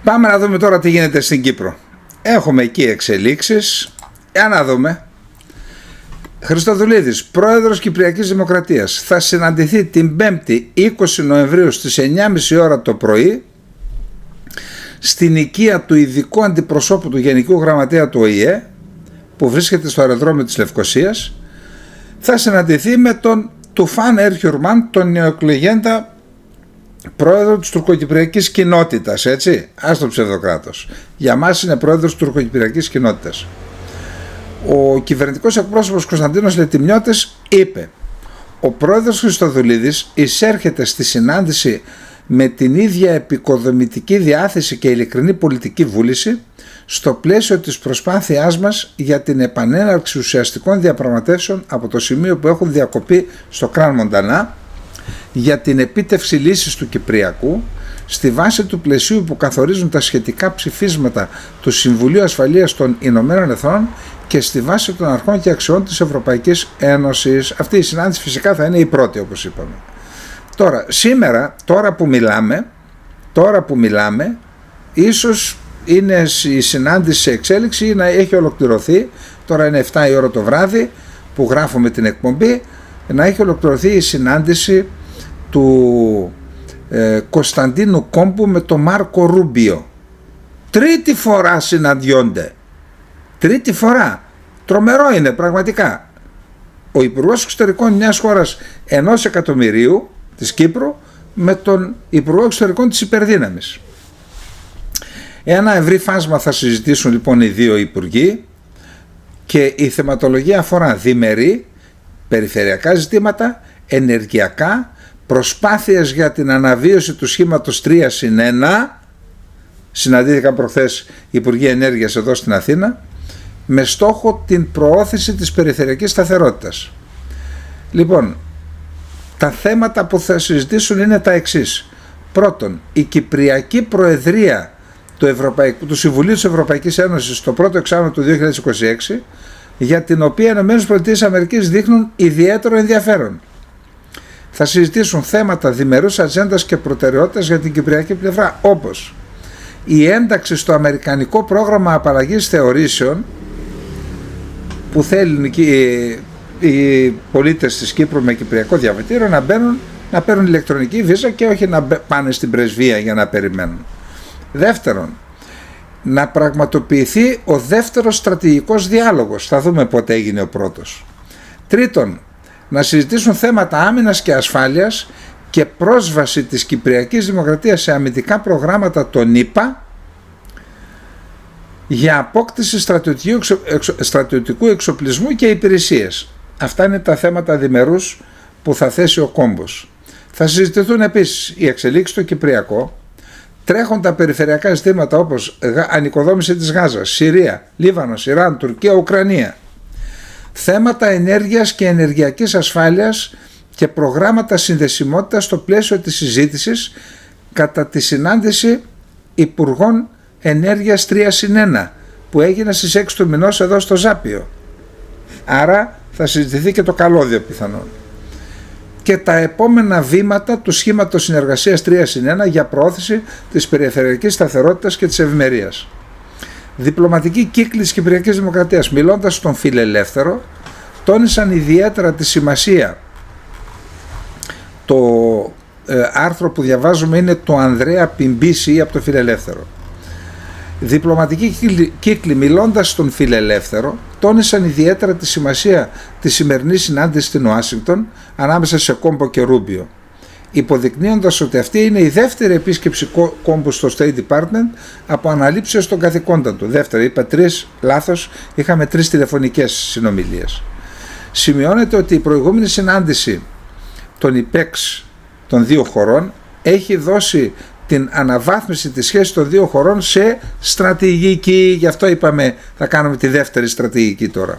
Πάμε να δούμε τώρα τι γίνεται στην Κύπρο. Έχουμε εκεί εξελίξεις. Για να δούμε. Χριστοδουλίδης, πρόεδρος Κυπριακής Δημοκρατίας, θα συναντηθεί την 5η 20 Νοεμβρίου στις 9.30 ώρα το πρωί στην οικία του ειδικού αντιπροσώπου του Γενικού Γραμματέα του ΟΗΕ, που βρίσκεται στο αεροδρόμιο της Λευκωσίας. Θα συναντηθεί με τον Τουφάν Ερχιουρμάν, τον νεοεκλεγέντα πρόεδρο της τουρκοκυπριακής κοινότητας, έτσι, άστο ψευδοκράτος. Για μας είναι πρόεδρος της τουρκοκυπριακής κοινότητας. Ο κυβερνητικός εκπρόσωπος Κωνσταντίνος Λετιμιώτης είπε: ο πρόεδρος Χριστοδουλίδης εισέρχεται στη συνάντηση με την ίδια επικοδομητική διάθεση και ειλικρινή πολιτική βούληση στο πλαίσιο της προσπάθειάς μας για την επανέναρξη ουσιαστικών διαπραγματεύσεων από το σημείο που έχουν διακοπεί στο Κραν Μοντανά για την επίτευξη λύσης του Κυπριακού στη βάση του πλαισίου που καθορίζουν τα σχετικά ψηφίσματα του Συμβουλίου Ασφαλείας των Ηνωμένων Εθνών και στη βάση των αρχών και αξιών της Ευρωπαϊκής Ένωσης. Αυτή η συνάντηση φυσικά θα είναι η πρώτη, όπως είπαμε. Τώρα, σήμερα, τώρα που μιλάμε, ίσως είναι η συνάντηση σε εξέλιξη ή να έχει ολοκληρωθεί. Τώρα είναι 7 η ώρα το βράδυ που γράφουμε την εκπομπή, να έχει ολοκληρωθεί η συνάντηση του Κωνσταντίνου Κόμπου με τον Μάρκο Ρούμπιο. Τρίτη φορά συναντιόνται. Τρίτη φορά. Τρομερό είναι πραγματικά. Ο Υπουργός Εξωτερικών μιας χώρας 1 εκατομμυρίου της Κύπρου με τον Υπουργό Εξωτερικών της υπερδύναμης. Ένα ευρύ φάσμα θα συζητήσουν λοιπόν οι δύο υπουργοί και η θεματολογία αφορά διμερή, περιφερειακά ζητήματα, ενεργειακά, προσπάθειες για την αναβίωση του σχήματος 3+1. Συναντήθηκαν προχθές οι Υπουργοί Ενέργειας εδώ στην Αθήνα με στόχο την προώθηση της περιφερειακής σταθερότητας. Λοιπόν, τα θέματα που θα συζητήσουν είναι τα εξής. Πρώτον, η Κυπριακή Προεδρία του Συμβουλίου της Ευρωπαϊκής Ένωσης στο πρώτο εξάμηνο του 2026, για την οποία οι ΗΠΑ δείχνουν ιδιαίτερο ενδιαφέρον. Θα συζητήσουν θέματα διμερούς ατζέντας και προτεραιότητας για την κυπριακή πλευρά, όπως η ένταξη στο αμερικανικό πρόγραμμα απαλλαγής θεωρήσεων που θέλουν οι πολίτες της Κύπρου με κυπριακό διαβατήριο να παίρνουν ηλεκτρονική βίζα και όχι να πάνε στην πρεσβεία για να περιμένουν. Δεύτερον, να πραγματοποιηθεί ο δεύτερος στρατηγικός διάλογος. Θα δούμε πότε έγινε ο πρώτος. Τρίτον, να συζητήσουν θέματα άμυνας και ασφάλειας και πρόσβαση της Κυπριακής Δημοκρατίας σε αμυντικά προγράμματα των ΗΠΑ για απόκτηση στρατιωτικού εξοπλισμού και υπηρεσίες. Αυτά είναι τα θέματα διμερούς που θα θέσει ο Κόμπος. Θα συζητηθούν επίσης οι εξελίξεις στο Κυπριακό, τρέχοντα περιφερειακά ζητήματα όπως ανοικοδόμηση της Γάζας, Συρία, Λίβανος, Ιράν, Τουρκία, Ουκρανία, θέματα ενέργειας και ενεργειακής ασφάλειας και προγράμματα συνδεσιμότητας στο πλαίσιο της συζήτησης κατά τη συνάντηση Υπουργών Ενέργειας 3+1 που έγινε στις 6 του μηνός εδώ στο Ζάπιο. Άρα θα συζητηθεί και το καλώδιο πιθανόν. Και τα επόμενα βήματα του σχήματος συνεργασίας 3+1 για προώθηση της περιφερειακής σταθερότητας και της ευημερίας. Διπλωματικοί κύκλοι της Κυπριακής Δημοκρατίας, μιλώντας στον φιλελεύθερο, τόνισαν ιδιαίτερα τη σημασία. Το άρθρο που διαβάζουμε είναι το Ανδρέα Πιμπίση από το Φιλελεύθερο. Διπλωματικοί κύκλοι, μιλώντας στον φιλελεύθερο, τόνισαν ιδιαίτερα τη σημασία της σημερινής συνάντησης στην Ουάσιγκτον ανάμεσα σε Κόμπο και Ρούμπιο, υποδεικνύοντας ότι αυτή είναι η δεύτερη επίσκεψη Κόμπου στο State Department από αναλήψεως των καθηκόντων του. Δεύτερη, είπα 3, λάθος, είχαμε 3 τηλεφωνικές συνομιλίες. Σημειώνεται ότι η προηγούμενη συνάντηση των ΙΠΕΞ των δύο χωρών έχει δώσει την αναβάθμιση της σχέσης των δύο χωρών σε στρατηγική. Γι' αυτό είπαμε θα κάνουμε τη δεύτερη στρατηγική τώρα.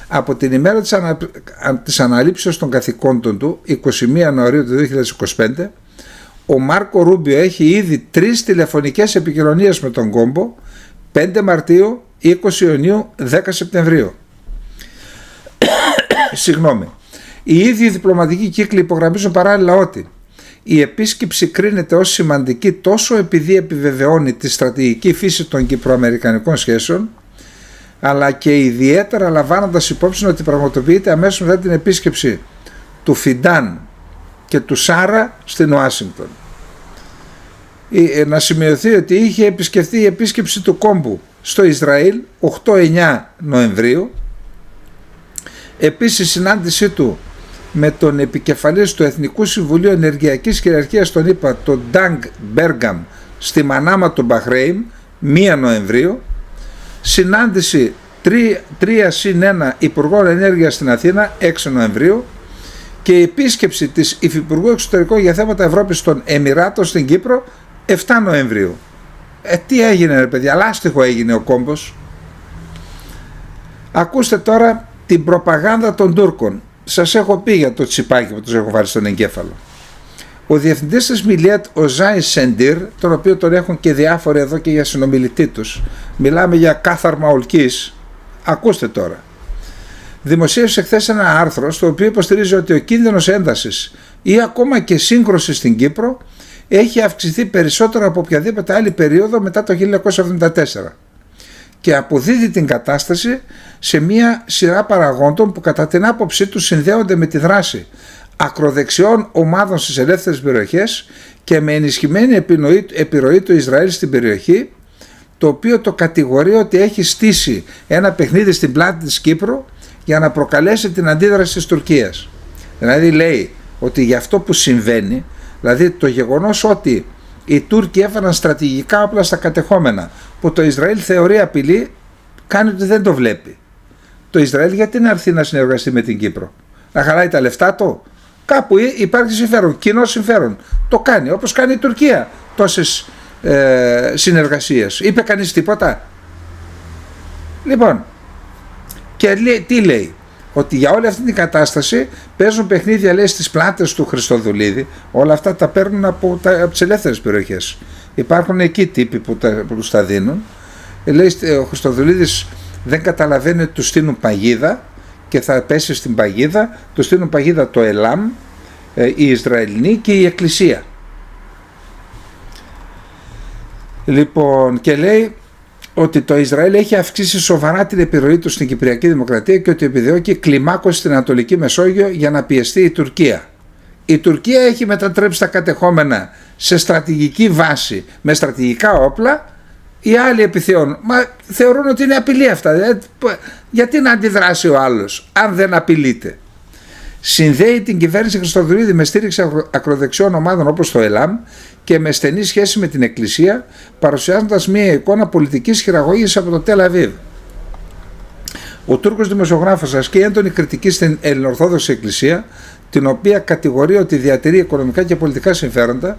Από την ημέρα της αναλήψεως των καθηκόντων του, 21 Ιανουαρίου του 2025, ο Μάρκο Ρούμπιο έχει ήδη 3 τηλεφωνικές επικοινωνίες με τον Κόμπο, 5 Μαρτίου, 20 Ιουνίου, 10 Σεπτεμβρίου. Οι ίδιοι διπλωματικοί κύκλοι υπογραμμίζουν παράλληλα ότι Η επίσκεψη κρίνεται ως σημαντική τόσο επειδή επιβεβαιώνει τη στρατηγική φύση των κυπροαμερικανικών σχέσεων, αλλά και ιδιαίτερα λαμβάνοντας υπόψη ότι πραγματοποιείται αμέσως μετά την επίσκεψη του Φιντάν και του Σάρα στην Ουάσιγκτον. Να σημειωθεί ότι είχε επισκεφθεί η επίσκεψη του Κόμπου στο Ισραήλ 8-9 Νοεμβρίου. Επίσης, η συνάντησή του με τον επικεφαλής του Εθνικού Συμβουλίου Ενεργειακής Κυριαρχίας των ΗΠΑ, τον Ντάγκ Μπέργαμ, στη Μανάμα του Μπαχρέιν 1 Νοεμβρίου. Συνάντηση 3+1 Υπουργών Ενέργειας στην Αθήνα 6 Νοεμβρίου. Και η επίσκεψη της Υφυπουργού Εξωτερικών για θέματα Ευρώπης των Εμιράτων στην Κύπρο 7 Νοεμβρίου. Τι έγινε ρε παιδιά, λάστιχο έγινε ο κόμπος. Ακούστε τώρα την προπαγάνδα των Τούρκων. Σας έχω πει για το τσιπάκι που τους έχω βάλει στον εγκέφαλο. Ο διευθυντής της Μιλιέτ, ο Ζάι Σεντήρ, τον οποίο τον έχουν και διάφοροι εδώ και για συνομιλητή τους, μιλάμε για κάθαρμα ολκής. Ακούστε τώρα. Δημοσίευσε χθες ένα άρθρο στο οποίο υποστηρίζει ότι ο κίνδυνος έντασης ή ακόμα και σύγκρουση στην Κύπρο έχει αυξηθεί περισσότερο από οποιαδήποτε άλλη περίοδο μετά το 1974 και αποδίδει την κατάσταση σε μια σειρά παραγόντων που κατά την άποψή του συνδέονται με τη δράση ακροδεξιών ομάδων στις ελεύθερες περιοχές και με ενισχυμένη επιρροή του Ισραήλ στην περιοχή, το οποίο το κατηγορεί ότι έχει στήσει ένα παιχνίδι στην πλάτη της Κύπρου για να προκαλέσει την αντίδραση της Τουρκίας. Δηλαδή λέει ότι για αυτό που συμβαίνει, δηλαδή το γεγονός ότι οι Τούρκοι έφεραν στρατηγικά όπλα στα κατεχόμενα που το Ισραήλ θεωρεί απειλή, κάνει ότι δεν το βλέπει. Το Ισραήλ γιατί να έρθει να συνεργαστεί με την Κύπρο? Να χαλάει τα λεφτά του? Κάπου υπάρχει συμφέρον, κοινό συμφέρον. Το κάνει, όπως κάνει η Τουρκία τόσες συνεργασίες. Είπε κανείς τίποτα? Λοιπόν, και τι λέει? Ότι για όλη αυτή την κατάσταση παίζουν παιχνίδια, λέει, στις πλάτες του Χριστοδουλίδη. Όλα αυτά τα παίρνουν από τις ελεύθερες περιοχές. Υπάρχουν εκεί τύποι που τους τα δίνουν. Λέει, ο Χριστοδουλίδης δεν καταλαβαίνει ότι του στείλουν παγίδα και θα πέσει στην παγίδα. Του στείλουν παγίδα το Ελάμ, οι Ισραηλινοί και η Εκκλησία. Λοιπόν, και λέει ότι το Ισραήλ έχει αυξήσει σοβαρά την επιρροή του στην Κυπριακή Δημοκρατία και ότι επιδιώκει κλιμάκωση στην Ανατολική Μεσόγειο για να πιεστεί η Τουρκία. Η Τουρκία έχει μετατρέψει τα κατεχόμενα σε στρατηγική βάση με στρατηγικά όπλα. Οι άλλοι επιθεώνουν. Μα θεωρούν ότι είναι απειλή αυτά. Γιατί να αντιδράσει ο άλλος αν δεν απειλείται? Συνδέει την κυβέρνηση Χριστοδουλίδη με στήριξη ακροδεξιών ομάδων όπως το ΕΛΑΜ και με στενή σχέση με την Εκκλησία, παρουσιάζοντας μια εικόνα πολιτικής χειραγώγησης από το Τελ Αβίβ. Ο Τούρκος δημοσιογράφος ασκεί έντονη κριτική στην Ελληνοορθόδοξη Εκκλησία, την οποία κατηγορεί ότι διατηρεί οικονομικά και πολιτικά συμφέροντα.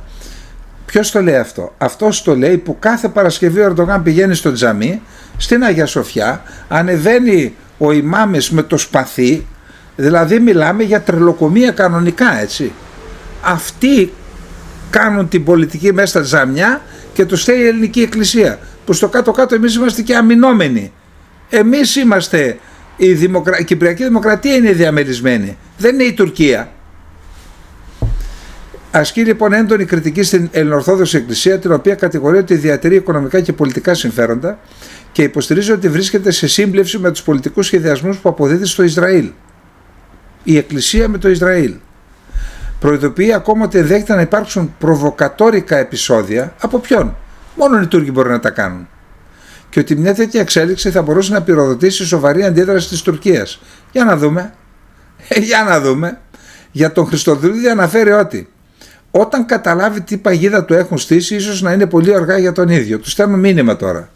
Ποιος το λέει αυτό? Αυτός το λέει που κάθε Παρασκευή ο Ερντογάν πηγαίνει στο τζαμί, στην Αγία Σοφιά, ανεβαίνει ο ημάμις με το σπαθί, δηλαδή μιλάμε για τρελοκομεία κανονικά, έτσι. Αυτοί κάνουν την πολιτική μέσα στα τζαμιά και τους στέλνει η Ελληνική Εκκλησία, που στο κάτω-κάτω εμείς είμαστε και αμυνόμενοι. Εμείς είμαστε, η Κυπριακή Δημοκρατία είναι διαμερισμένη, δεν είναι η Τουρκία. Ασκεί λοιπόν έντονη κριτική στην Ελληνοορθόδοξη Εκκλησία, την οποία κατηγορεί ότι διατηρεί οικονομικά και πολιτικά συμφέροντα και υποστηρίζει ότι βρίσκεται σε σύμπλευση με τους πολιτικούς σχεδιασμούς που αποδίδει στο Ισραήλ. Η Εκκλησία με το Ισραήλ. Προειδοποιεί ακόμα ότι ενδέχεται να υπάρξουν προβοκατόρικα επεισόδια. Από ποιον? Μόνο οι Τούρκοι μπορούν να τα κάνουν. Και ότι μια τέτοια εξέλιξη θα μπορούσε να πυροδοτήσει σοβαρή αντίδραση της Τουρκίας. Για να δούμε. Για να δούμε. Για τον Χριστοδουλίδη αναφέρει ότι όταν καταλάβει τι παγίδα του έχουν στήσει, ίσως να είναι πολύ αργά για τον ίδιο. Του στέλνουν μήνυμα τώρα.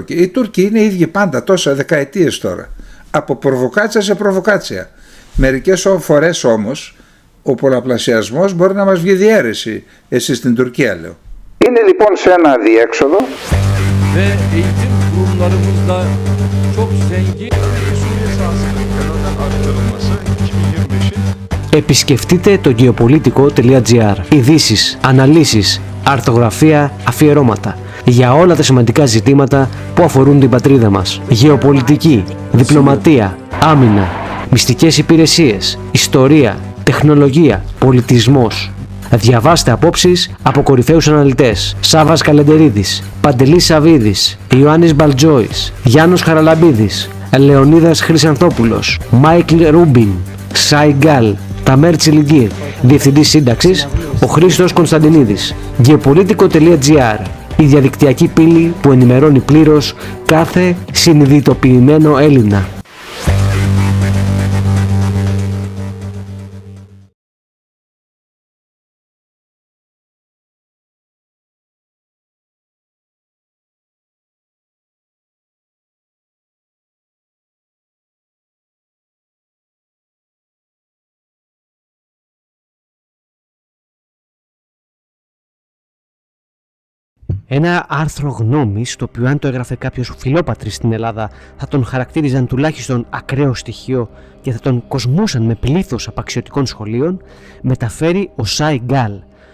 Οι Τούρκοι είναι οι ίδιοι πάντα, τόσα δεκαετίες τώρα. Από προβοκάτσια σε προβοκάτσια. Μερικές φορές όμως ο πολλαπλασιασμός μπορεί να μας βγει διαίρεση. Εσείς στην Τουρκία, λέω. Είναι λοιπόν σε ένα αδιέξοδο. Επισκεφτείτε το geopolitico.gr. Ειδήσεις, αναλύσεις, αρθογραφία, αφιερώματα για όλα τα σημαντικά ζητήματα που αφορούν την πατρίδα μας. Γεωπολιτική, διπλωματία, άμυνα, μυστικές υπηρεσίες, ιστορία, τεχνολογία, πολιτισμός. Διαβάστε απόψεις από κορυφαίους αναλυτές: Σάββας Καλεντερίδης, Παντελής Σαβίδης, Ιωάννης Μπαλτζόης, Γιάννος Χαραλαμπίδης, Λεωνίδας Χρυσανθόπουλος, Μάικλ Ρούμπιν, Σάι Γκάλ, Ταμέρ Τσιλιγκύρ, Διευθυντής Σύνταξης ο Χρήστος Κωνσταντινίδης. Geopolitico.gr, η διαδικτυακή πύλη που ενημερώνει πλήρως κάθε συνειδητοποιημένο Έλληνα. Ένα άρθρο γνώμης, το οποίο αν το έγραφε κάποιος φιλόπατρης στην Ελλάδα θα τον χαρακτήριζαν τουλάχιστον ακραίο στοιχείο και θα τον κοσμούσαν με πλήθος απαξιωτικών σχολείων, μεταφέρει ο Σάι Γκάλ,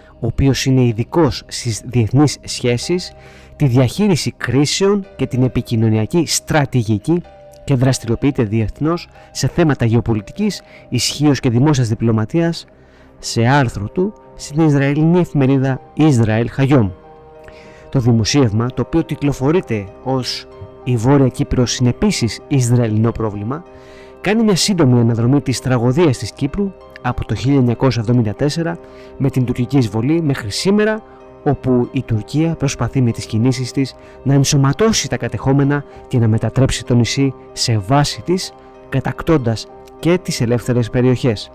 ο οποίος είναι ειδικός στις διεθνείς σχέσεις, τη διαχείριση κρίσεων και την επικοινωνιακή στρατηγική και δραστηριοποιείται διεθνώς σε θέματα γεωπολιτικής, ισχύως και δημόσιας διπλωματίας, σε άρθρο του στην Ισραηλινή εφημερίδα Israel Hayom. Το δημοσίευμα, το οποίο τιτλοφορείται ως «Η Βόρεια Κύπρος είναι επίσης Ισραηλινό πρόβλημα», κάνει μια σύντομη αναδρομή της τραγωδίας της Κύπρου από το 1974 με την τουρκική εισβολή μέχρι σήμερα, όπου η Τουρκία προσπαθεί με τις κινήσεις της να ενσωματώσει τα κατεχόμενα και να μετατρέψει το νησί σε βάση της, κατακτώντας και τις ελεύθερες περιοχές.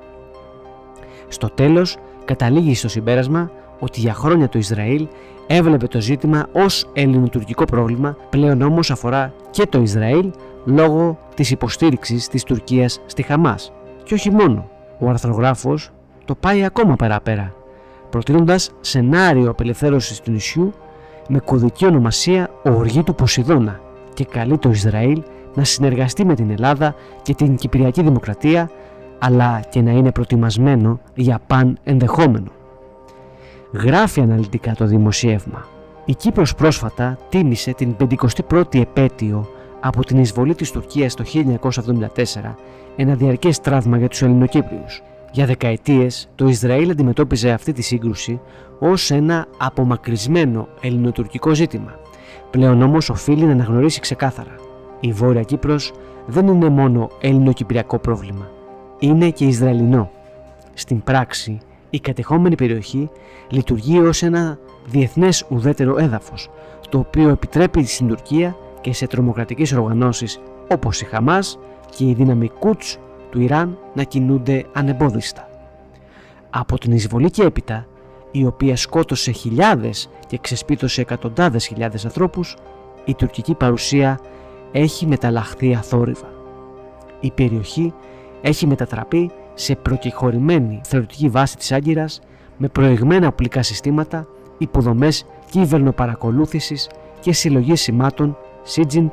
Στο τέλος, καταλήγει στο συμπέρασμα ότι για χρόνια το Ισραήλ έβλεπε το ζήτημα ως ελληνοτουρκικό πρόβλημα, πλέον όμως αφορά και το Ισραήλ λόγω της υποστήριξης της Τουρκίας στη Χαμάς. Και όχι μόνο, ο αρθρογράφος το πάει ακόμα παραπέρα, προτείνοντας σενάριο απελευθέρωσης του νησιού με κωδική ονομασία «Οργή του Ποσειδώνα» και καλεί το Ισραήλ να συνεργαστεί με την Ελλάδα και την Κυπριακή Δημοκρατία, αλλά και να είναι προετοιμασμένο για παν ενδεχόμενο. Γράφει αναλυτικά το δημοσίευμα: η Κύπρος πρόσφατα τίμησε την 51η επέτειο από την εισβολή της Τουρκίας το 1974, ένα διαρκές τραύμα για τους Ελληνοκύπριους. Για δεκαετίες το Ισραήλ αντιμετώπιζε αυτή τη σύγκρουση ως ένα απομακρυσμένο ελληνοτουρκικό ζήτημα. Πλέον όμως οφείλει να αναγνωρίσει ξεκάθαρα: η Βόρεια Κύπρος δεν είναι μόνο ελληνοκυπριακό πρόβλημα, είναι και Ισραηλινό. Στην πράξη, η κατεχόμενη περιοχή λειτουργεί ως ένα διεθνές ουδέτερο έδαφος, το οποίο επιτρέπει στην Τουρκία και σε τρομοκρατικές οργανώσεις όπως η Χαμάς και η δύναμη Κουτς του Ιράν να κινούνται ανεμπόδιστα. Από την εισβολή και έπειτα, η οποία σκότωσε χιλιάδες και ξεσπίτωσε εκατοντάδες χιλιάδες ανθρώπους, η τουρκική παρουσία έχει μεταλλαχθεί αθόρυβα. Η περιοχή έχει μετατραπεί σε προκεχωρημένη θεωρητική βάση της Άγκυρας με προηγμένα οπλικά συστήματα, υποδομές κυβερνοπαρακολούθησης και συλλογή σημάτων SIGINT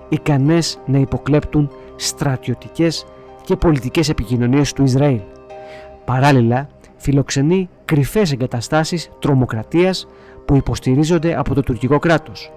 ικανές να υποκλέπτουν στρατιωτικές και πολιτικές επικοινωνίες του Ισραήλ. Παράλληλα, φιλοξενεί κρυφές εγκαταστάσεις τρομοκρατίας που υποστηρίζονται από το τουρκικό κράτος.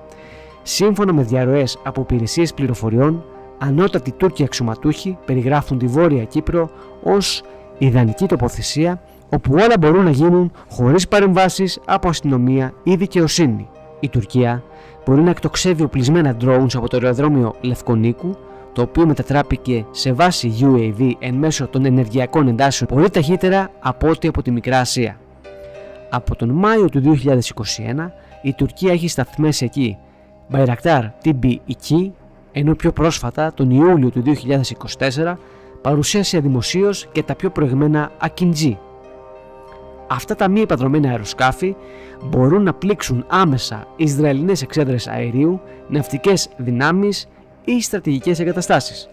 Σύμφωνα με διαρροές από υπηρεσίες πληροφοριών, ανώτατοι Τούρκοι αξιωματούχοι περιγράφουν τη Βόρεια Κύπρο ως ιδανική τοποθεσία όπου όλα μπορούν να γίνουν χωρίς παρεμβάσεις από αστυνομία ή δικαιοσύνη. Η Τουρκία μπορεί να εκτοξεύει οπλισμένα drones από το αεροδρόμιο Λευκονίκου, το οποίο μετατράπηκε σε βάση UAV εν μέσω των ενεργειακών εντάσεων πολύ ταχύτερα από ό,τι από τη Μικρά Ασία. Από τον Μάιο του 2021 η Τουρκία έχει σταθμές εκεί Bayraktar TB εκεί, ενώ πιο πρόσφατα τον Ιούλιο του 2024 παρουσίασε δημοσίως και τα πιο προηγμένα Ακιντζή. Αυτά τα μη επανδρομένα αεροσκάφη μπορούν να πλήξουν άμεσα Ισραηλινές εξέδρες αερίου, ναυτικές δυνάμεις ή στρατηγικές εγκαταστάσεις.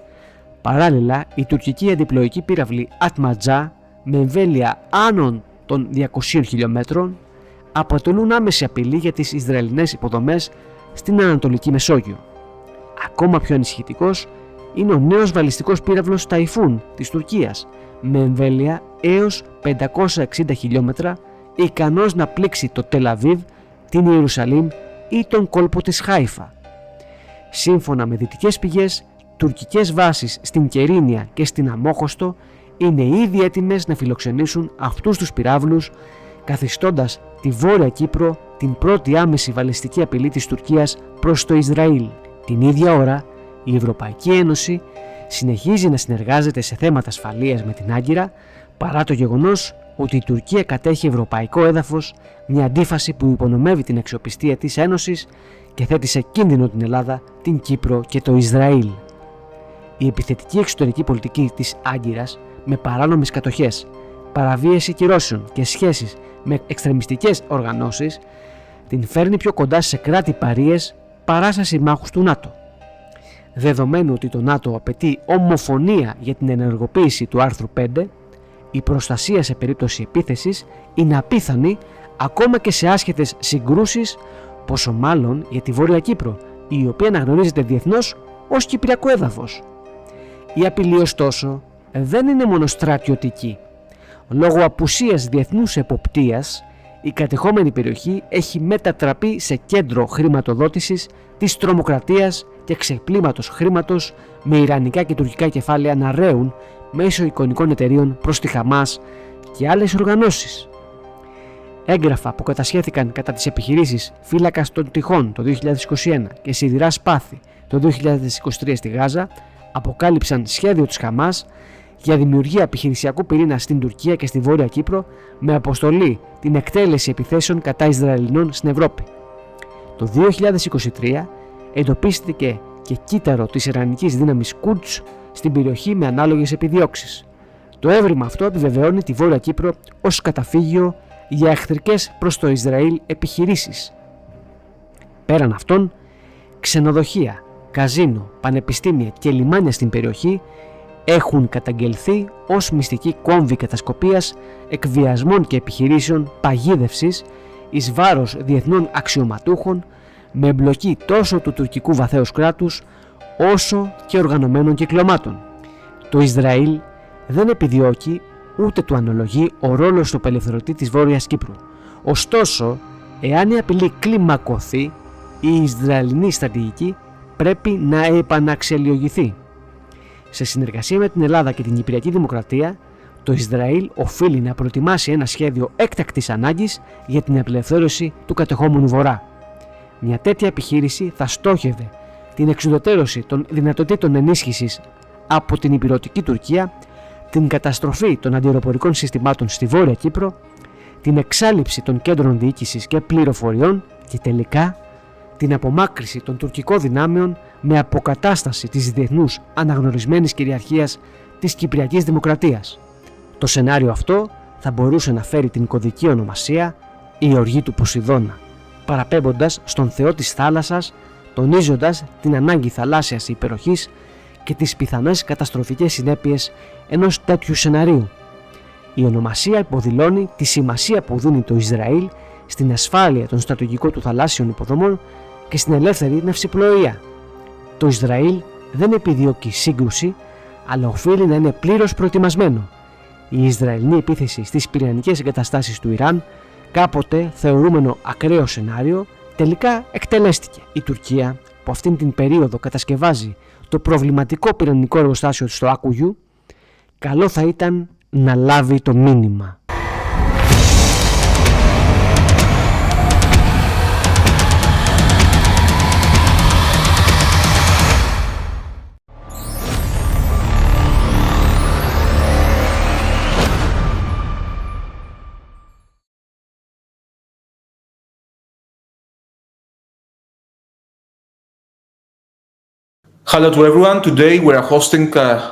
Παράλληλα, η τουρκική αντιπλοϊκή πύραυλη Ατματζά με εμβέλεια άνω των 200 χιλιόμετρων αποτελούν άμεση απειλή για τις Ισραηλινές υποδομές στην Ανατολική Μεσόγειο. Ακόμα πιο ανησυχητικός είναι ο νέος βαλιστικός πύραυλος Ταϊφούν της Τουρκίας με εμβέλεια έως 560 χιλιόμετρα, ικανός να πλήξει το Τελαβίβ, την Ιερουσαλήμ ή τον κόλπο της Χάιφα. Σύμφωνα με δυτικές πηγές, τουρκικές βάσεις στην Κερίνια και στην Αμόχωστο είναι ήδη έτοιμες να φιλοξενήσουν αυτούς τους πυράβλους, καθιστώντας τη Βόρεια Κύπρο την πρώτη άμεση βαλιστική απειλή της Τουρκίας προς το Ισραήλ. Την ίδια ώρα, η Ευρωπαϊκή Ένωση συνεχίζει να συνεργάζεται σε θέματα ασφαλείας με την Άγκυρα, παρά το γεγονός ότι η Τουρκία κατέχει ευρωπαϊκό έδαφος, μια αντίφαση που υπονομεύει την αξιοπιστία της Ένωσης και θέτει σε κίνδυνο την Ελλάδα, την Κύπρο και το Ισραήλ. Η επιθετική εξωτερική πολιτική της Άγκυρας, με παράνομες κατοχές, παραβίαση κυρώσεων και σχέσεις με εξτρεμιστικές οργανώσεις, την φέρνει πιο κοντά σε κράτη παρείες παρά σε συμμάχους του ΝΑΤΟ. Δεδομένου ότι το ΝΑΤΟ απαιτεί ομοφωνία για την ενεργοποίηση του άρθρου 5, η προστασία σε περίπτωση επίθεσης είναι απίθανη ακόμα και σε άσχετες συγκρούσεις, πόσο μάλλον για τη Βόρεια Κύπρο, η οποία αναγνωρίζεται διεθνώς ως κυπριακό έδαφος. Η απειλή ωστόσο δεν είναι μόνο στρατιωτική. Λόγω απουσίας διεθνούς εποπτείας, η κατεχόμενη περιοχή έχει μετατραπεί σε κέντρο χρηματοδότησης της τρομοκρατίας και ξεπλήματος χρήματος, με ιρανικά και τουρκικά κεφάλαια να ρέουν μέσω εικονικών εταιρείων προς τη Χαμάς και άλλες οργανώσεις. Έγγραφα που κατασχέθηκαν κατά τις επιχειρήσεις Φύλακας των Τυχών το 2021 και Σιδηράς Πάθη το 2023 στη Γάζα αποκάλυψαν σχέδιο της Χαμάς για δημιουργία επιχειρησιακού πυρήνα στην Τουρκία και στη Βόρεια Κύπρο, με αποστολή την εκτέλεση επιθέσεων κατά Ισραηλινών στην Ευρώπη. Το 2023 εντοπίστηκε και κύτταρο της Ιρανικής δύναμης Quds στην περιοχή με ανάλογες επιδιώξεις. Το έβριμα αυτό επιβεβαιώνει τη Βόρεια Κύπρο ως καταφύγιο για εχθρικές προς το Ισραήλ επιχειρήσεις. Πέραν αυτών, ξενοδοχεία, καζίνο, πανεπιστήμια και λιμάνια στην περιοχή έχουν καταγγελθεί ως μυστικοί κόμβοι κατασκοπίας, εκβιασμών και επιχειρήσεων παγίδευσης εις βάρος διεθνών αξιωματούχων, με εμπλοκή τόσο του τουρκικού βαθέως κράτους όσο και οργανωμένων κυκλωμάτων. Το Ισραήλ δεν επιδιώκει ούτε του αναλογεί ο ρόλος του απελευθερωτή της Βόρειας Κύπρου. Ωστόσο, εάν η απειλή κλιμακωθεί, η Ισραηλινή στρατηγική πρέπει να επαναξελιογηθεί. Σε συνεργασία με την Ελλάδα και την Κυπριακή Δημοκρατία, το Ισραήλ οφείλει να προετοιμάσει ένα σχέδιο έκτακτης ανάγκης για την απελευθέρωση του κατεχόμενου Βορρά. Μια τέτοια επιχείρηση θα στόχευε την εξουδετερώση των δυνατοτήτων ενίσχυσης από την ηπειρωτική Τουρκία, την καταστροφή των αντιαεροπορικών συστημάτων στη Βόρεια Κύπρο, την εξάλειψη των κέντρων διοίκησης και πληροφοριών και τελικά την απομάκρυση των τουρκικών δυνάμεων με αποκατάσταση της διεθνούς αναγνωρισμένης κυριαρχίας της Κυπριακής Δημοκρατίας. Το σενάριο αυτό θα μπορούσε να φέρει την κωδική ονομασία «Η οργή του Ποσειδώνα», παραπέμποντας στον θεό της θάλασσας, τονίζοντας την ανάγκη θαλάσσιας υπεροχής και τις πιθανές καταστροφικές συνέπειες ενός τέτοιου σεναρίου. Η ονομασία υποδηλώνει τη σημασία που δίνει το Ισραήλ στην ασφάλεια των στρατηγικών του θαλάσσιων υποδομών και στην ελεύθερη ναυσιπλοεία. Το Ισραήλ δεν επιδιώκει σύγκρουση, αλλά οφείλει να είναι πλήρως προετοιμασμένο. Η Ισραηλινή επίθεση στις πυρηνικές εγκαταστάσεις του Ιράν, κάποτε θεωρούμενο ακραίο σενάριο, τελικά εκτελέστηκε. Η Τουρκία, που αυτήν την περίοδο κατασκευάζει το προβληματικό πυρηνικό εργοστάσιο στο Άκουγιου, καλό θα ήταν να λάβει το μήνυμα. Hello to everyone. Today we are hosting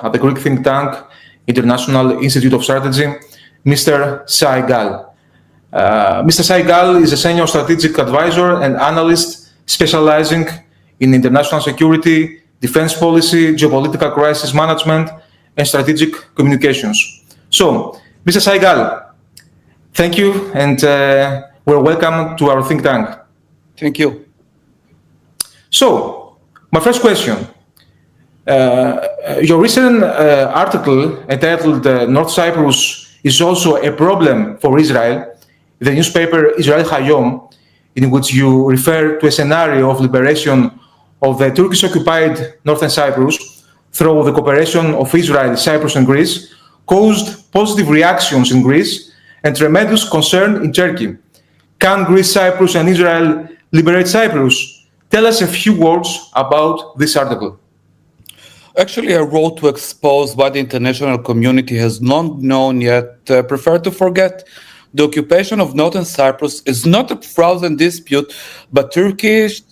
at the Greek think tank International Institute of Strategy, Mr. Saigal. Mr. Saigal is a senior strategic advisor and analyst specializing in international security, defense policy, geopolitical crisis management, and strategic communications. So, Mr. Saigal, thank you, and we're welcome to our think tank. Thank you. So, my first question. Your recent article entitled North Cyprus is also a problem for Israel, the newspaper Israel Hayom, in which you refer to a scenario of liberation of the Turkish-occupied Northern Cyprus through the cooperation of Israel, Cyprus and Greece, caused positive reactions in Greece and tremendous concern in Turkey. Can Greece, Cyprus, and Israel liberate Cyprus? Tell us a few words about this article. Actually, I wrote to expose what the international community has long known yet preferred to forget. The occupation of northern Cyprus is not a frozen dispute, but Turkish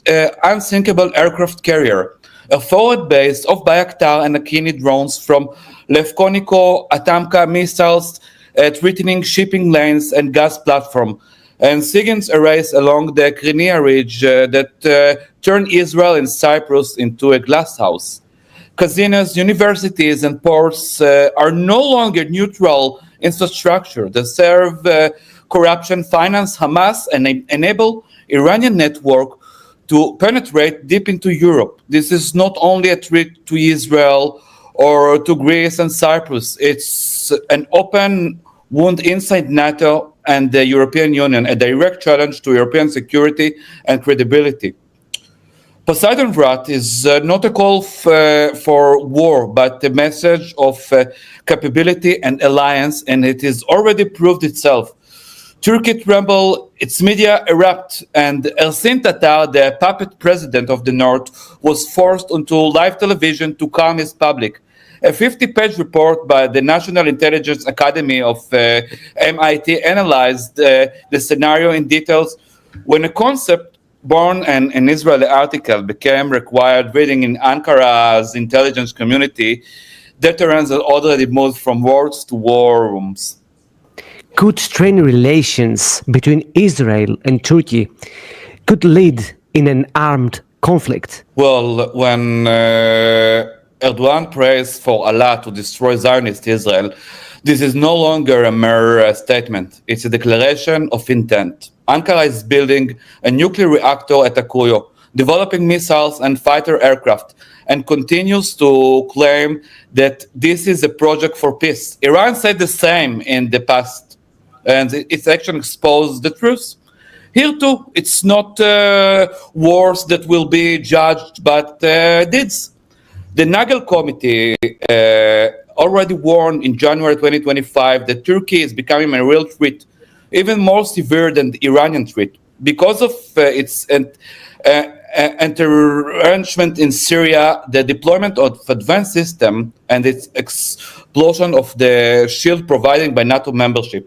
unsinkable aircraft carrier, a forward base of Bayraktar and Akini drones from Lefkoniko, Atamka missiles, threatening shipping lanes and gas platform, and Sigens arrays along the Crimea Ridge that turned Israel and Cyprus into a glass house. Casinos, universities, and ports are no longer neutral infrastructure that serve corruption, finance Hamas, and enable Iranian network to penetrate deep into Europe. This is not only a threat to Israel or to Greece and Cyprus. It's an open wound inside NATO and the European Union, a direct challenge to European security and credibility. Poseidon Wrath is not a call for war, but a message of capability and alliance, and it has already proved itself. Turkey tremble, its media erupt, and Ersin Tatar, the puppet president of the North, was forced onto live television to calm his public. A 50-page report by the National Intelligence Academy of MIT analyzed the scenario in details. When a concept born an Israeli article became required reading in Ankara's intelligence community, deterrents had already moved from wars to war rooms. Could strain relations between Israel and Turkey could lead in an armed conflict? Well, when Erdogan prays for Allah to destroy Zionist Israel, this is no longer a mere statement. It's a declaration of intent. Ankara is building a nuclear reactor at Akuyo, developing missiles and fighter aircraft, and continues to claim that this is a project for peace. Iran said the same in the past, and its action exposed the truth. Here too, it's not wars that will be judged, but deeds. The Nagel Committee already warned in January 2025 that Turkey is becoming a real threat, even more severe than the Iranian threat, because of its entrenchment in Syria, the deployment of advanced system, and its explosion of the shield provided by NATO membership.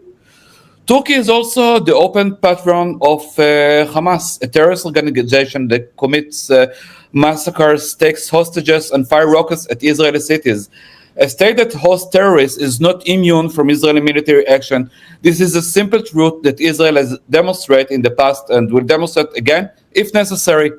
Turkey is also the open patron of Hamas, a terrorist organization that commits massacres, takes hostages, and fire rockets at Israeli cities. A state that hosts terrorists is not immune from Israeli military action. This is a simple truth that Israel has demonstrated in the past and will demonstrate again if necessary.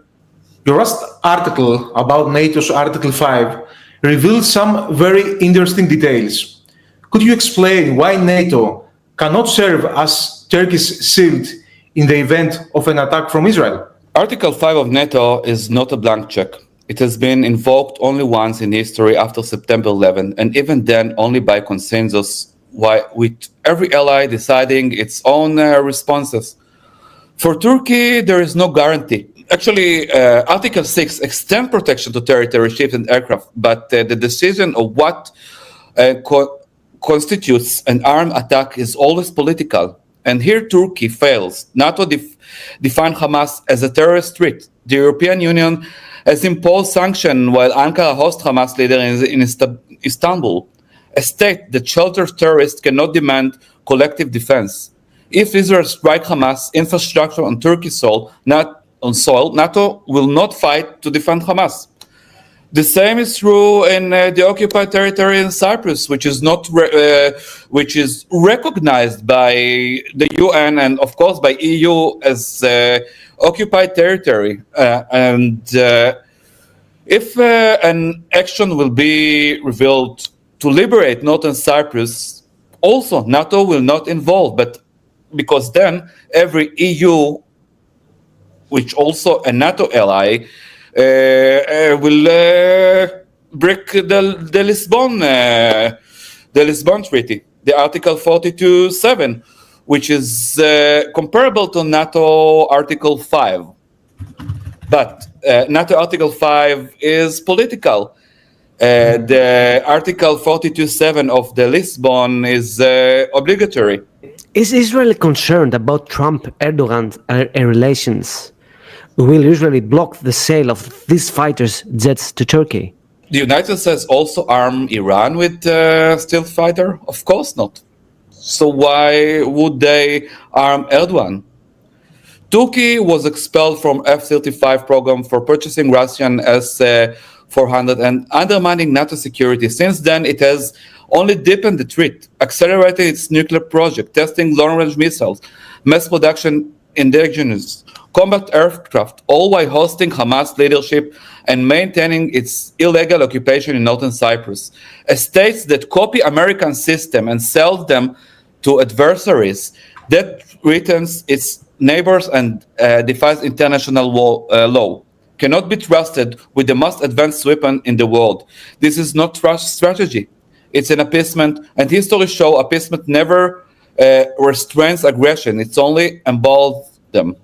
Your last article about NATO's Article 5 revealed some very interesting details. Could you explain why NATO cannot serve as Turkey's shield in the event of an attack from Israel? Article 5 of NATO is not a blank check. It has been invoked only once in history after September 11, and even then only by consensus, with every ally deciding its own responses. For Turkey, there is no guarantee. Actually, Article 6 extends protection to territory, ships, and aircraft, but the decision of what constitutes an armed attack is always political. And here Turkey fails. NATO defined Hamas as a terrorist threat. The European Union has imposed sanctions while Ankara hosts Hamas leader in Istanbul. A state that shelters terrorists cannot demand collective defense. If Israel strikes Hamas infrastructure on Turkish soil, not on soil, NATO will not fight to defend Hamas. The same is true in the occupied territory in Cyprus, which is recognized by the UN and, of course, by EU as occupied territory. If an action will be revealed to liberate northern Cyprus, also NATO will not involve, but because then every EU, which also a NATO ally, will break the Lisbon Treaty, the Article 42.7, which is comparable to NATO Article 5. But NATO Article 5 is political. The Article 42.7 of the Lisbon is obligatory. Is Israel concerned about Trump-Erdogan relations? Will Israel block the sale of these fighters' jets to Turkey? The United States also arm Iran with stealth fighter? Of course not. So why would they arm Erdogan? Turkey was expelled from F-35 program for purchasing Russian S-400 and undermining NATO security. Since then, it has only deepened the threat, accelerated its nuclear project, testing long-range missiles, mass production indigenous, combat aircraft, all while hosting Hamas leadership and maintaining its illegal occupation in northern Cyprus. States that copy American system and sell them to adversaries that threatens its neighbors and defies international law cannot be trusted with the most advanced weapon in the world. This is not trust strategy. It's an appeasement, and history shows appeasement never restrains aggression. It's only emboldens them.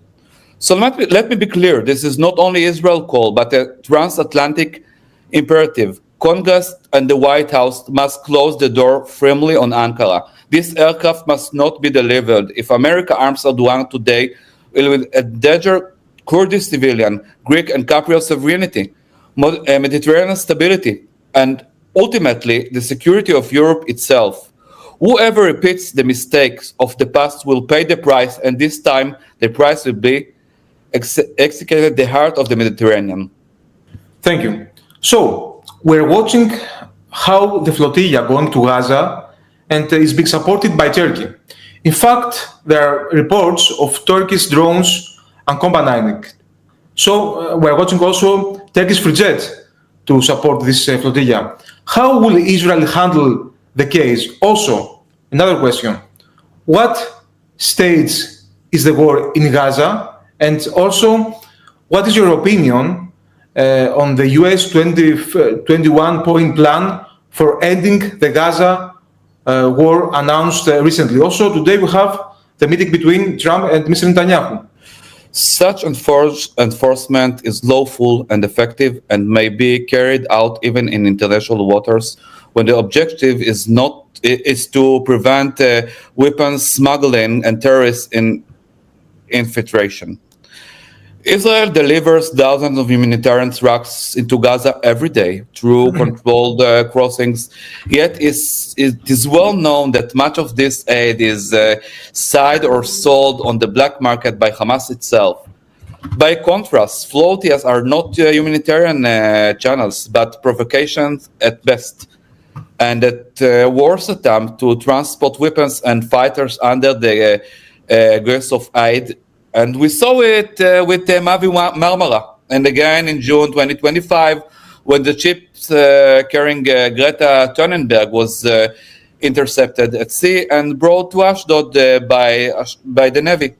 So let me be clear. This is not only Israel call, but a transatlantic imperative. Congress and the White House must close the door firmly on Ankara. This aircraft must not be delivered. If America arms Erdogan today, it will endanger Kurdish civilian, Greek and Cypriot sovereignty, Mediterranean stability, and ultimately the security of Europe itself. Whoever repeats the mistakes of the past will pay the price, and this time the price will be executed the heart of the Mediterranean. Thank you. So, we're watching how the flotilla going to Gaza and is being supported by Turkey. In fact, there are reports of Turkish drones accompanying it. So, we're watching also Turkish free jet to support this flotilla. How will Israel handle the case? Also, another question. What stage is the war in Gaza? And also, what is your opinion on the US 21-point plan for ending the Gaza war announced recently? Also, today we have the meeting between Trump and Mr. Netanyahu. Such enforcement is lawful and effective and may be carried out even in international waters when the objective is to prevent weapons smuggling and terrorist infiltration. Israel delivers thousands of humanitarian trucks into Gaza every day through controlled crossings, yet it is well known that much of this aid is sold or sold on the black market by Hamas itself. By contrast, flotillas are not humanitarian channels, but provocations at best, and at worst attempt to transport weapons and fighters under the grace of aid. And we saw it with Mavi Marmara, and again in June 2025, when the ship carrying Greta Thunberg was intercepted at sea and brought to Ashdod by the Navy.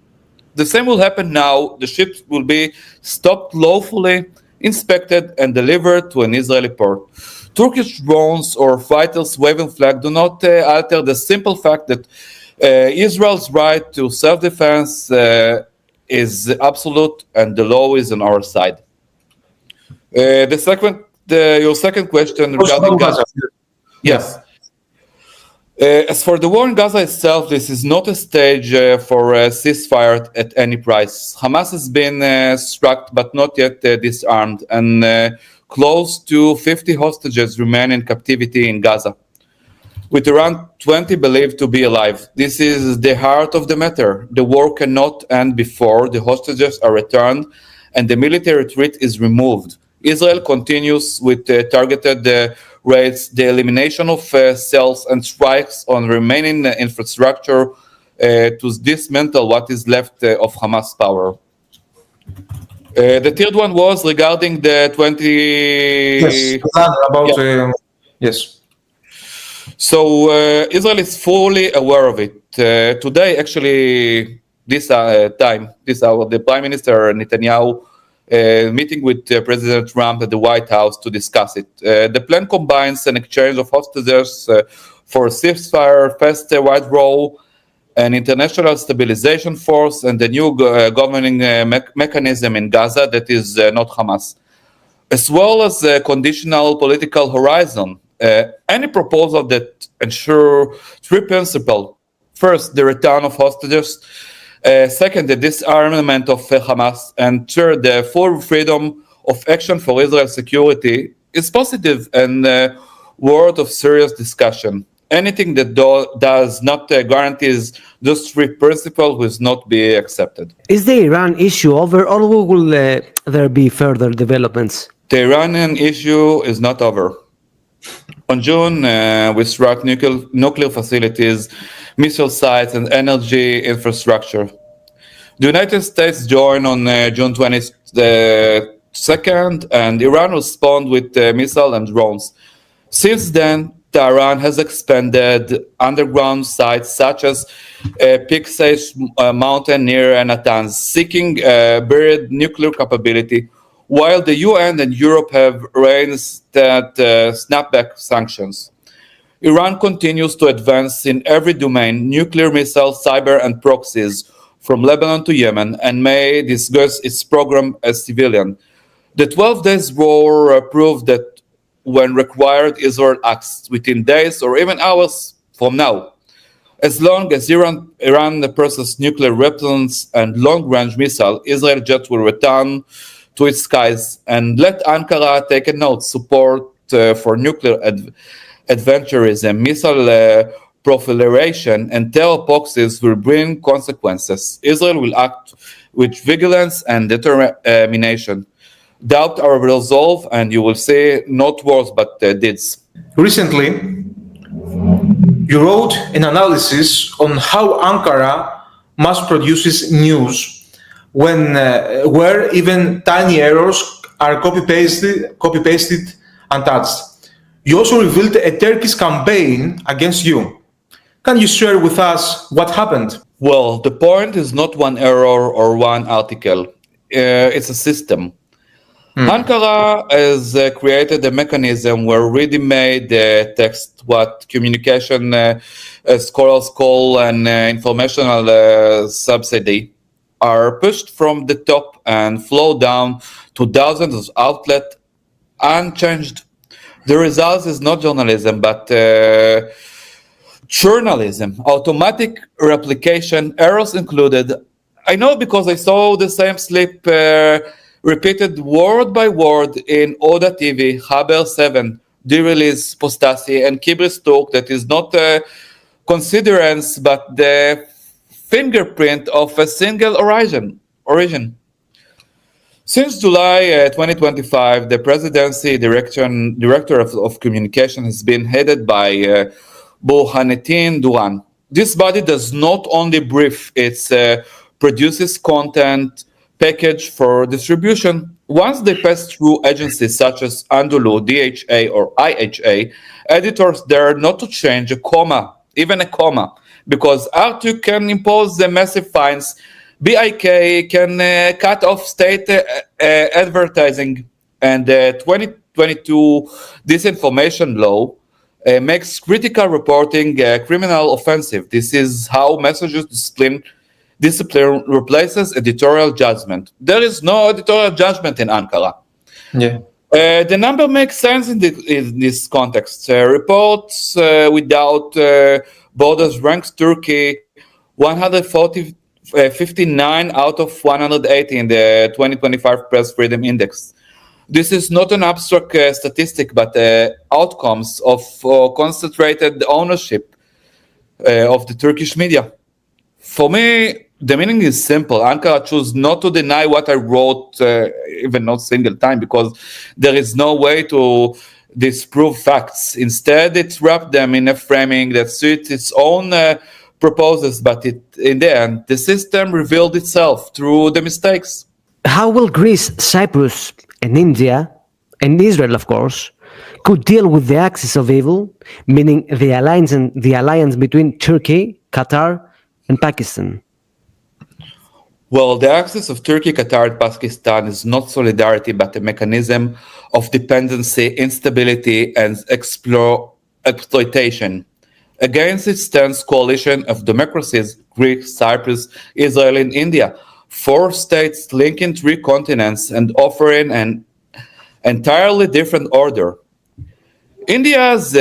The same will happen now. The ships will be stopped lawfully, inspected, and delivered to an Israeli port. Turkish drones or fighters waving flag do not alter the simple fact that Israel's right to self-defense is absolute, and the law is on our side. Your second question regarding Gaza. Yes. As for the war in Gaza itself, this is not a stage for a ceasefire at any price. Hamas has been struck but not yet disarmed, and close to 50 hostages remain in captivity in Gaza, with around 20 believed to be alive. This is the heart of the matter. The war cannot end before the hostages are returned and the military threat is removed. Israel continues with targeted raids, the elimination of cells and strikes on remaining infrastructure to dismantle what is left of Hamas power. The third one was regarding the 20... Yes, yes. So Israel is fully aware of it. Today, actually, this hour, the Prime Minister Netanyahu meeting with President Trump at the White House to discuss it. The plan combines an exchange of hostages for a ceasefire, fast wide role, an international stabilization force, and a new governing mechanism in Gaza that is not Hamas. as well as a conditional political horizon. Any proposal that ensure three principles: first, the return of hostages; second, the disarmament of Hamas; and third, the full freedom of action for Israel's security, is positive and worth of serious discussion. Anything that does not guarantees those three principles will not be accepted. Is the Iran issue over, or will there be further developments? The Iranian issue is not over. On June, we struck nuclear facilities, missile sites, and energy infrastructure. The United States joined on June 22nd, and Iran responded with missiles and drones. Since then, Tehran has expanded underground sites such as Pixage Mountain near Natanz, seeking buried nuclear capability, while the UN and Europe have reinstated snapback sanctions. Iran continues to advance in every domain: nuclear missiles, cyber, and proxies, from Lebanon to Yemen, and may discuss its program as civilian. The 12 days war proved that when required, Israel acts within days or even hours from now. As long as Iran possesses nuclear weapons and long-range missiles, Israel jets will return to its skies. And let Ankara take a note: support for nuclear adventurism, missile proliferation, and terror proxies will bring consequences. Israel will act with vigilance and determination. Doubt our resolve, and you will see not words but deeds. Recently, you wrote an analysis on how Ankara mass produces news where even tiny errors are copy-pasted untouched. You also revealed a Turkish campaign against you. Can you share with us what happened? Well, the point is not one error or one article. It's a system. Ankara has created a mechanism where ready-made text, what communication scholars call an informational subsidy, are pushed from the top and flow down to dozens of outlets unchanged. The result is not journalism, but journalism. Automatic replication, errors included. I know because I saw the same slip repeated word by word in Oda TV, Haber 7, D-Release, Postasi, and Kibris Talk. That is not a considerance, but the fingerprint of a single origin. Since July 2025, the presidency director of communication has been headed by Burhaneddin Duran. This body does not only brief, it produces content, package for distribution. Once they pass through agencies such as Anadolu, DHA, or IHA, editors dare not to change a comma, even a comma, because R2 can impose the massive fines. BIK can cut off state advertising, and the 2022 disinformation law makes critical reporting criminal offensive. This is how messages discipline replaces editorial judgment. There is no editorial judgment in Ankara. Yeah. The number makes sense in this context. Reports Without Borders ranks Turkey 159 out of 180 in the 2025 Press Freedom Index. This is not an abstract statistic, but outcomes of concentrated ownership of the Turkish media. For me, the meaning is simple. Ankara chose not to deny what I wrote, even not single time, because there is no way to disprove facts. Instead, it wrapped them in a framing that suits its own purposes, but in the end, the system revealed itself through the mistakes. How will Greece, Cyprus, and India, and Israel, of course, could deal with the axis of evil, meaning the alliance between Turkey, Qatar, and Pakistan? Well, the axis of Turkey, Qatar, and Pakistan is not solidarity, but a mechanism of dependency, instability, and exploitation. Against it stands coalition of democracies: Greece, Cyprus, Israel, and India. 4 states linking 3 continents and offering an entirely different order. India's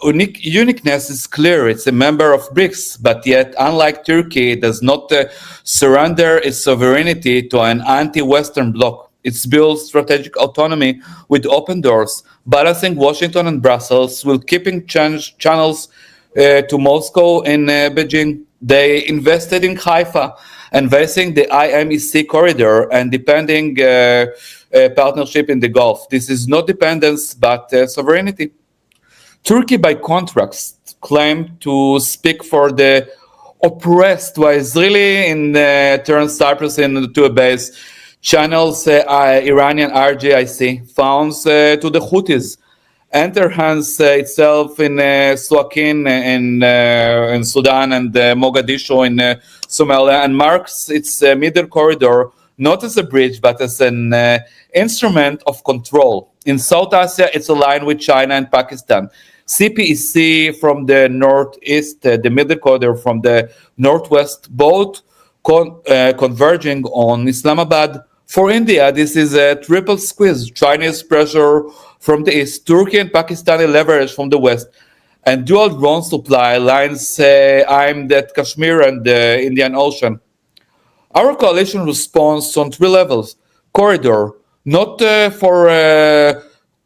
uniqueness is clear. It's a member of BRICS, but yet, unlike Turkey, it does not surrender its sovereignty to an anti-Western bloc. It's built strategic autonomy with open doors, balancing Washington and Brussels, while keeping channels to Moscow and Beijing. They invested in Haifa, investing the IMEC corridor and depending partnership in the Gulf. This is not dependence, but sovereignty. Turkey, by contrast, claimed to speak for the oppressed, while Israeli turned Cyprus into a base, channels Iranian RGIC, funds to the Houthis, enhances itself in Suakin in Sudan and Mogadishu in Somalia, and marks its middle corridor not as a bridge but as an instrument of control. In South Asia, it's aligned with China and Pakistan. CPEC from the northeast, the middle corridor from the northwest, both converging on Islamabad. For India, this is a triple squeeze. Chinese pressure from the east, Turkey and Pakistani leverage from the west, and dual drone supply lines aimed at Kashmir and the Indian Ocean. Our coalition responds on three levels. Corridor, not for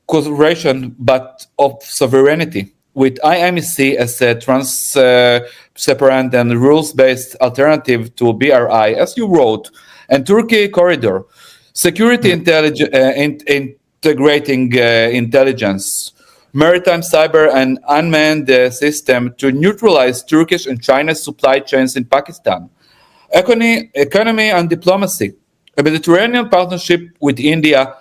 cooperation, but of sovereignty, with IMEC as a transparent and rules-based alternative to BRI, as you wrote, and Turkey corridor, security integrating intelligence, maritime, cyber, and unmanned system to neutralize Turkish and Chinese supply chains in Pakistan, economy and diplomacy, a Mediterranean partnership with India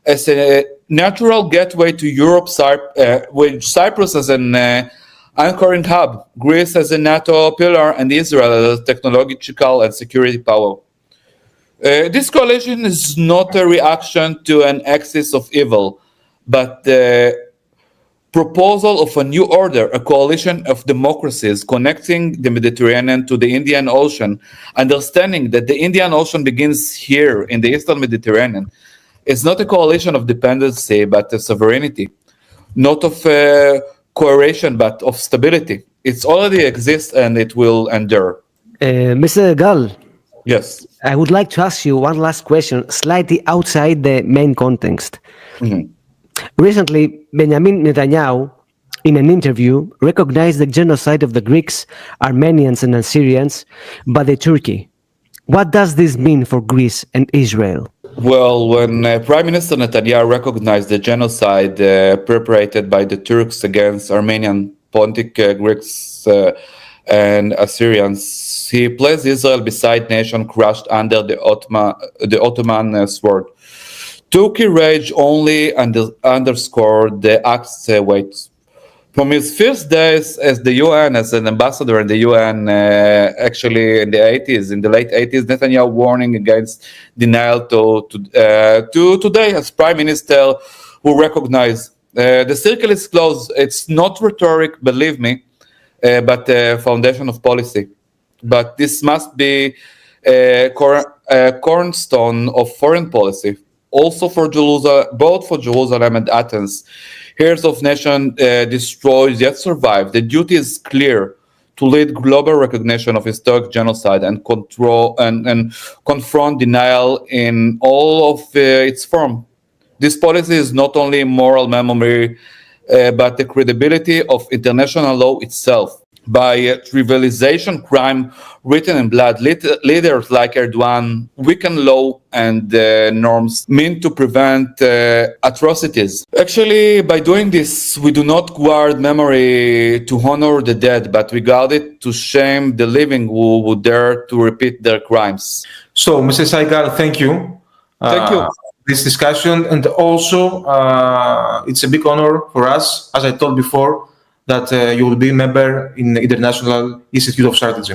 as a natural gateway to Europe, with Cyprus as an anchoring hub, Greece as a NATO pillar, and Israel as a technological and security power. This coalition is not a reaction to an axis of evil, but the proposal of a new order, a coalition of democracies connecting the Mediterranean to the Indian Ocean, understanding that the Indian Ocean begins here in the Eastern Mediterranean. It's not a coalition of dependency, but a sovereignty, not of coercion, but of stability. It already exists and it will endure. Mr. Gal. Yes. I would like to ask you one last question, slightly outside the main context. Mm-hmm. Recently, Benjamin Netanyahu, in an interview, recognized the genocide of the Greeks, Armenians, and Assyrians by the Turkey. What does this mean for Greece and Israel? Well, when Prime Minister Netanyahu recognized the genocide perpetrated by the Turks against Armenian, Pontic Greeks, and Assyrians, he placed Israel beside nation crushed under the Ottoman sword. Turkey rage only underscored the act's weight. From his first days as the UN, as an ambassador in the UN, actually in the late 80s, Netanyahu warning against denial to today as Prime Minister who recognized the circle is closed. It's not rhetoric, believe me, but a foundation of policy. But this must be a cornerstone of foreign policy, also for Jerusalem, both for Jerusalem and Athens. Heirs of nation destroyed yet survived. The duty is clear to lead global recognition of historic genocide and control and confront denial in all of its form. This policy is not only moral memory, but the credibility of international law itself. By trivialization crime written in blood, leaders like Erdogan weaken law and norms meant to prevent atrocities. Actually, by doing this, we do not guard memory to honor the dead, but we guard it to shame the living who would dare to repeat their crimes. So, Mr. Saigal, thank you. Thank you. This discussion, and also it's a big honor for us, as I told before, that you will be a member in the International Institute of Strategy.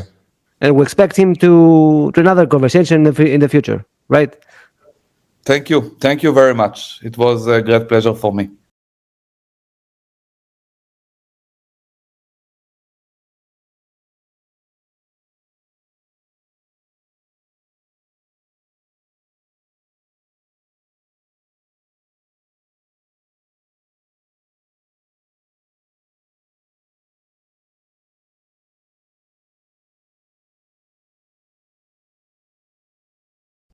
And we expect him to another conversation in the future, right? Thank you. Thank you very much. It was a great pleasure for me.